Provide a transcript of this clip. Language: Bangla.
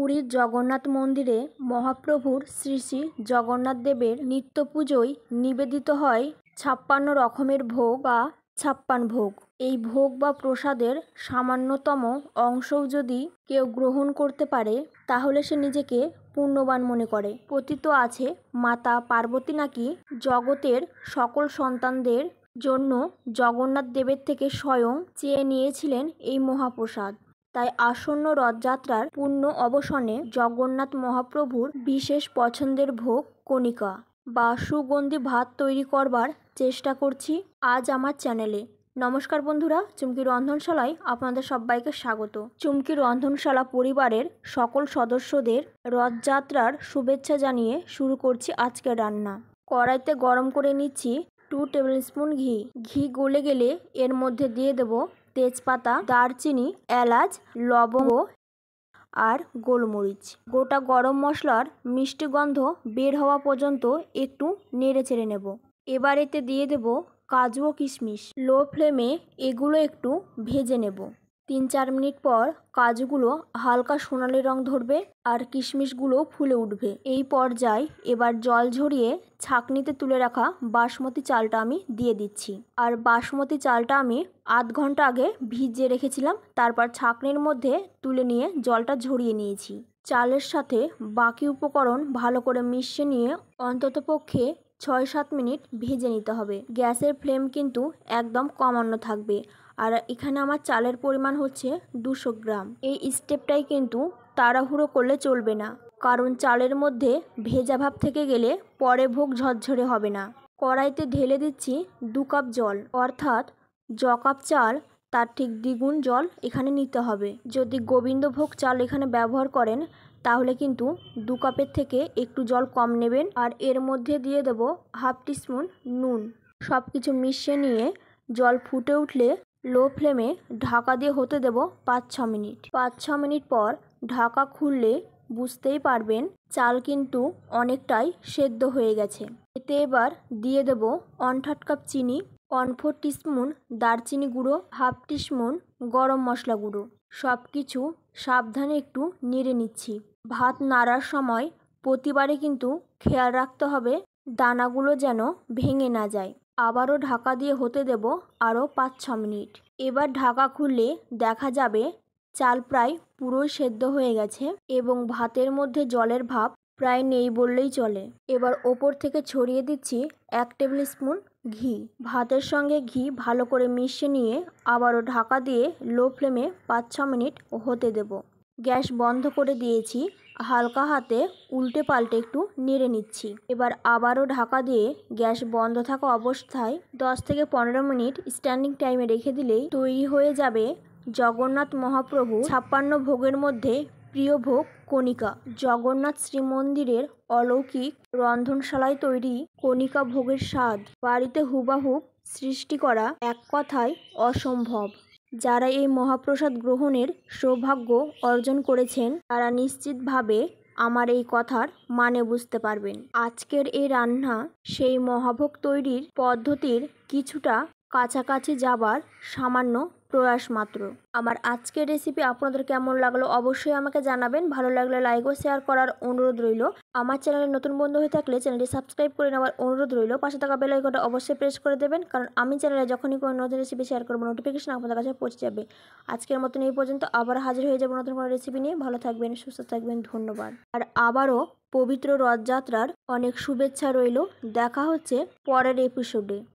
পুরীর জগন্নাথ মন্দিরে মহাপ্রভুর শ্রী শ্রী জগন্নাথ দেবের নিত্য পুজোয় নিবেদিত হয় ৫৬ রকমের ভোগ বা ৫৬ ভোগ। এই ভোগ বা প্রসাদের সামান্যতম অংশও যদি কেউ গ্রহণ করতে পারে তাহলে সে নিজেকে পুণ্যবান মনে করে। কথিত আছে মাতা পার্বতী নাকি জগতের সকল সন্তানদের জন্য জগন্নাথ দেবের থেকে স্বয়ং চেয়ে নিয়েছিলেন এই মহাপ্রসাদ। তাই আসন্ন রথযাত্রার পূর্ণ অবসানে জগন্নাথ মহাপ্রভুর বিশেষ পছন্দের ভোগ কণিকা বা সুগন্ধি ভাত তৈরি করবার চেষ্টা করছি আজ আমার চ্যানেলে। নমস্কার বন্ধুরা, চুমকি রন্ধনশালায় আপনাদের সবাইকে স্বাগত। চুমকি রন্ধনশালা পরিবারের সকল সদস্যদের রথযাত্রার শুভেচ্ছা জানিয়ে শুরু করছি আজকের রান্না। কড়াইতে গরম করে নিচ্ছি 2 টেবিল স্পুন ঘি। ঘি গলে গেলে এর মধ্যে দিয়ে দেব তেজপাতা, দারচিনি, এলাচ, লবঙ্গ আর গোলমরিচ। গোটা গরম মশলার মিষ্টি গন্ধ বের হওয়া পর্যন্ত একটু নেড়ে চেড়ে নেব। এবার এতে দিয়ে দেব কাজু ও কিশমিশ। লো ফ্লেমে এগুলো একটু ভেজে নেব। ৩-৪ মিনিট পর কাজুগুলো হালকা সোনালি রং ধরবে আর কিশমিশগুলো ফুলে উঠবে। এই পর্যায়ে এবার জল ঝরিয়ে ছাঁকনিতে তুলে রাখা বাসমতি চালটা আমি দিয়ে দিচ্ছি। আর বাসমতি চালটা আমি আধ ঘন্টা আগে ভিজিয়ে রেখেছিলাম, তারপর ছাঁকনির মধ্যে তুলে নিয়ে জলটা ঝরিয়ে নিয়েছি। চালের সাথে বাকি উপকরণ ভালো করে মিশিয়ে নিয়ে অন্ততপক্ষে ৬-৭ মিনিট ভেজে নিতে হবে। গ্যাসের ফ্লেম কিন্তু একদম কমানো থাকবে। আর এখানে আমার চালের পরিমাণ হচ্ছে ২০০ গ্রাম। এই স্টেপটাই কিন্তু তাড়াহুড়ো করলে চলবে না, কারণ চালের মধ্যে ভেজা ভাব থেকে গেলে পরে ভোগ ঝরঝরে হবে না। কড়াইতে ঢেলে দিচ্ছি ২ কাপ জল, অর্থাৎ য কাপ চাল তার ঠিক দ্বিগুণ জল এখানে নিতে হবে। যদি গোবিন্দভোগ চাল এখানে ব্যবহার করেন তাহলে কিন্তু ২ কাপের থেকে একটু জল কম নেবেন। আর এর মধ্যে দিয়ে দেব হাফ টিস্পুন নুন। সব কিছু মিশিয়ে নিয়ে জল ফুটে উঠলে লো ফ্লেমে ঢাকা দিয়ে হতে দেব ৫-৬ মিনিট। ৫-৬ মিনিট পর ঢাকা খুললে বুঝতেই পারবেন চাল কিন্তু অনেকটাই সেদ্ধ হয়ে গেছে। এতে এবার দিয়ে দেব 1/3 কাপ চিনি, 1/4 টিস্পুন দারচিনি গুঁড়ো, হাফ টিস্পুন গরম মশলা গুঁড়ো। সব কিছু সাবধানে একটু নেড়ে নিচ্ছি। ভাত নাড়ার সময় প্রতিবারে কিন্তু খেয়াল রাখতে হবে দানাগুলো যেন ভেঙে না যায়। আবারও ঢাকা দিয়ে হতে দেব আরও ৫-৬ মিনিট। এবার ঢাকা খুললে দেখা যাবে চাল প্রায় পুরোই সেদ্ধ হয়ে গেছে এবং ভাতের মধ্যে জলের ভাব প্রায় নেই বললেই চলে। এবার ওপর থেকে ছড়িয়ে দিচ্ছি 1 টেবিল স্পুন ঘি। ভাতের সঙ্গে ঘি ভালো করে মিশিয়ে নিয়ে আবারও ঢাকা দিয়ে লো ফ্লেমে ৫-৬ মিনিট হতে দেব। গ্যাস বন্ধ করে দিয়েছি। হালকা হাতে উল্টে পাল্টে একটু নেড়ে নিচ্ছি। এবার আবারও ঢাকা দিয়ে গ্যাস বন্ধ থাকা অবস্থায় 10 থেকে 15 মিনিট স্ট্যান্ডিং টাইমে রেখে দিলেই তৈরি হয়ে যাবে জগন্নাথ মহাপ্রভু ৫৬ ভোগের মধ্যে প্রিয় ভোগ কণিকা। জগন্নাথ শ্রীমন্দিরের অলৌকিক রন্ধনশালায় তৈরি কণিকা ভোগের স্বাদ বাড়িতে হুবাহুব সৃষ্টি করা এক কথায় অসম্ভব। যারা এই মহাপ্রসাদ গ্রহণের সৌভাগ্য অর্জন করেছেন তারা নিশ্চিতভাবে আমার এই কথার মানে বুঝতে পারবেন। আজকের এই রান্না সেই মহাভোগ তৈরির পদ্ধতির কিছুটা কাছাকাছি যাবার সামান্য প্রয়াস মাত্র। আমার আজকের রেসিপি আপনাদের কেমন লাগলো অবশ্যই আমাকে জানাবেন। ভালো লাগলে লাইক ও শেয়ার করার অনুরোধ রইল। আমার চ্যানেলে নতুন বন্ধু হয়ে থাকলে চ্যানেলটি সাবস্ক্রাইব করে নেওয়ার অনুরোধ রইল। পাশে থাকা বেল আইকনটা অবশ্যই প্রেস করে দেবেন, কারণ আমি চ্যানেলে যখনই কোনো নতুন রেসিপি শেয়ার করবো নোটিফিকেশন আপনাদের কাছে পৌঁছে যাবে। আজকের মতন এই পর্যন্ত, আবার হাজির হয়ে যাবো নতুন কোনো রেসিপি নিয়ে। ভালো থাকবেন, সুস্থ থাকবেন, ধন্যবাদ। আর আবারও পবিত্র রথযাত্রার অনেক শুভেচ্ছা রইল। দেখা হচ্ছে পরের এপিসোডে।